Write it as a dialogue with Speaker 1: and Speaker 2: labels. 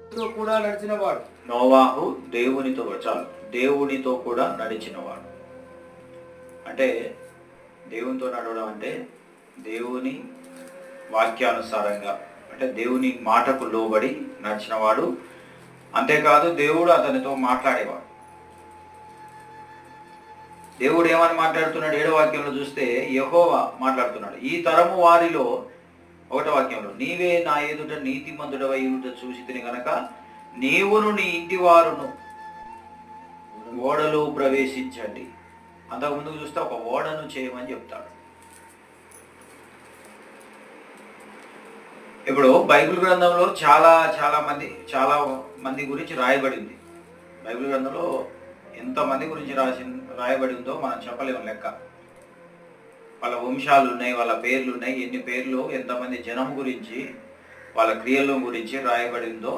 Speaker 1: తో కూడా నడిచినవాడు.
Speaker 2: నోవాహు దేవునితో చాలు దేవునితో కూడా నడిచినవాడు. అంటే దేవునితో నడవడం అంటే దేవుని వాక్యానుసారంగా, అంటే దేవుని మాటకు లోబడి నడిచినవాడు. అంతేకాదు దేవుడు అతనితో మాట్లాడేవాడు. దేవుడు ఏమని మాట్లాడుతున్నాడు? 7వ వాక్యంలో చూస్తే యెహోవా మాట్లాడుతున్నాడు. ఈ తరము వారిలో 1వ వాక్యంలో నీవే నా ఎదుట నీతిమంతుడవై ఉంట చూసి తిని గనక నీవును నీ ఇంటి వారును ఓడలో ప్రవేశించండి. అంతకుముందుకు చూస్తే ఒక ఓడను చేయమని చెప్తాడు. ఇప్పుడు బైబిల్ గ్రంథంలో చాలా మంది గురించి రాయబడింది. బైబిల్ గ్రంథంలో ఎంతమంది గురించి రాయబడి ఉందో మనం చెప్పలేము లెక్క. వాళ్ళ వంశాలు ఉన్నాయి, వాళ్ళ పేర్లు ఉన్నాయి, ఎన్ని పేర్లు, ఎంతమంది జనం గురించి, వాళ్ళ క్రియల గురించి రాయబడి ఉందో